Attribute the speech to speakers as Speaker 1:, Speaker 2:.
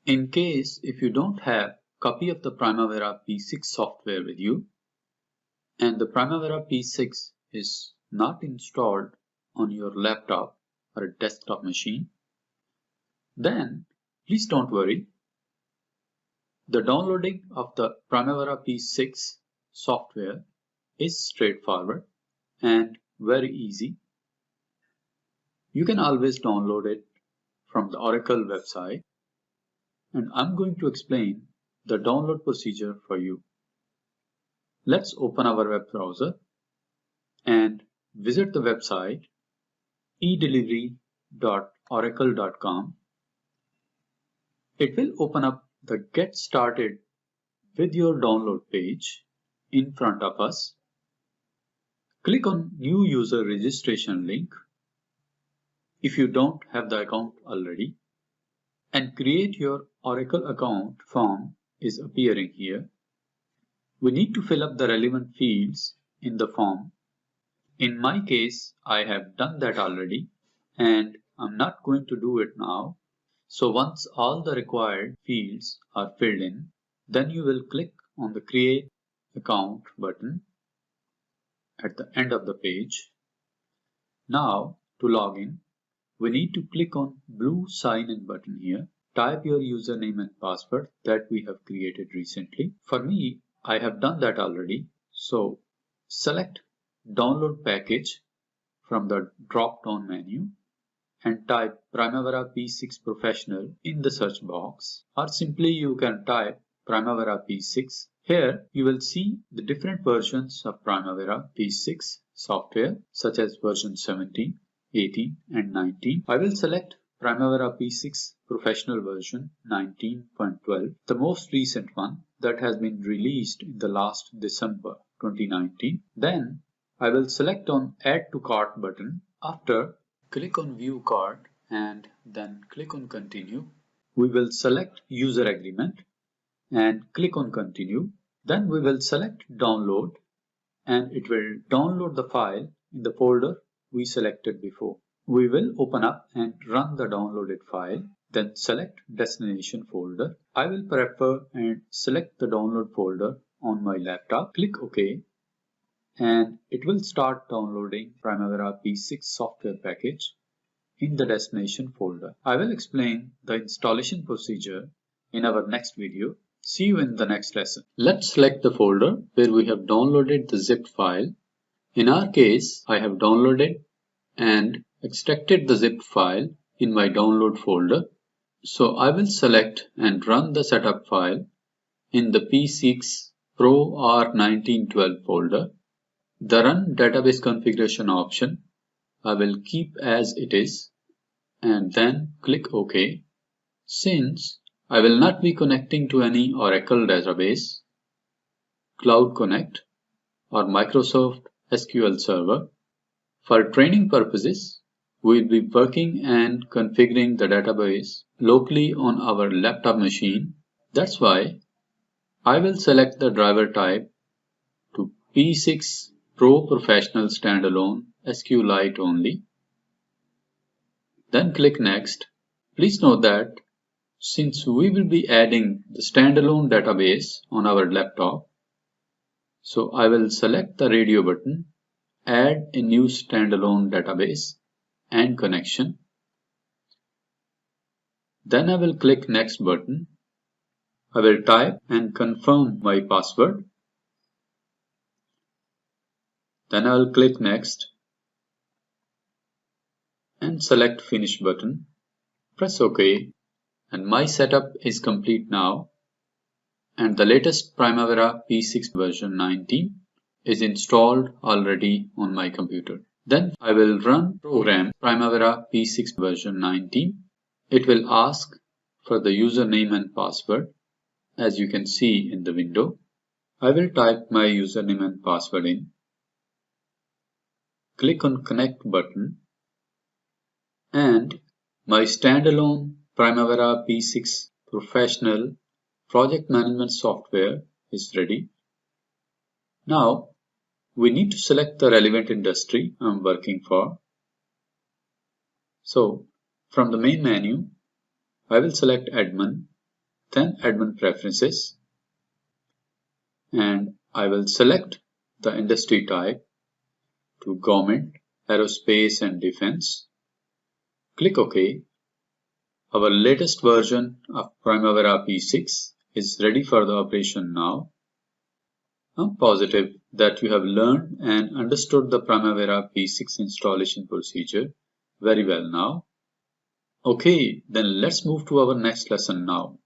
Speaker 1: In case if you don't have copy of the Primavera P6 software with you and the Primavera P6 is not installed on your laptop or a desktop machine, then please don't worry. The downloading of the Primavera P6 software is straightforward and very easy. You can always download it from the Oracle website, and I'm going to explain the download procedure for you. Let's open our web browser and visit the website edelivery.oracle.com. It will open up the Get Started with your download page in front of us. Click on New User Registration link if you don't have the account already, and create your Oracle account form is appearing here. We need to fill up the relevant fields in the form. In my case, I have done that already and I'm not going to do it now. So once all the required fields are filled in, then you will click on the Create Account button at the end of the page. Now to log in, we need to click on blue sign in button here. Type your username and password that we have created recently. For me, I have done that already. So select Download Package from the drop-down menu and type Primavera P6 Professional in the search box, or simply you can type Primavera P6. Here you will see the different versions of Primavera P6 software such as version 17, 18 and 19. I will select Primavera P6 Professional version 19.12, the most recent one that has been released in the last December 2019. Then I will select on Add to Cart button. After, click on View Cart and then click on Continue. We will select User Agreement and click on Continue. Then we will select Download and it will download the file in the folder we selected before. We will open up and run the downloaded file, then select Destination folder. I will prefer and select the download folder on my laptop. Click OK and it will start downloading Primavera P6 software package in the destination folder. I will explain the installation procedure in our next video. See you in the next lesson. Let's select the folder where we have downloaded the zipped file. In our case, I have downloaded and extracted the zipped file in my download folder. So I will select and run the setup file in the P6 Pro R1912 folder. The Run Database Configuration option I will keep as it is and then click OK. Since I will not be connecting to any Oracle database, Cloud Connect or Microsoft SQL Server, for training purposes, we will be working and configuring the database locally on our laptop machine. That's why I will select the driver type to P6 Pro Professional Standalone SQLite only. Then click Next. Please note that since we will be adding the standalone database on our laptop, so I will select the radio button, add a new standalone database and connection. Then I will click Next button. I will type and confirm my password. Then I will click Next and select Finish button. Press OK and my setup is complete now and the latest Primavera P6 version 19 is installed already on my computer. Then I will run program Primavera P6 version 19. It will ask for the username and password as you can see in the window. I will type my username and password in. Click on Connect button and my standalone Primavera P6 Professional project management software is ready. Now we need to select the relevant industry I'm working for. So from the main menu, I will select Admin then Admin Preferences, and I will select the industry type to Government, Aerospace and Defense. Click OK. Our latest version of Primavera P6 is ready for the operation now. I'm positive that you have learned and understood the Primavera P6 installation procedure very well now. Okay, then let's move to our next lesson now.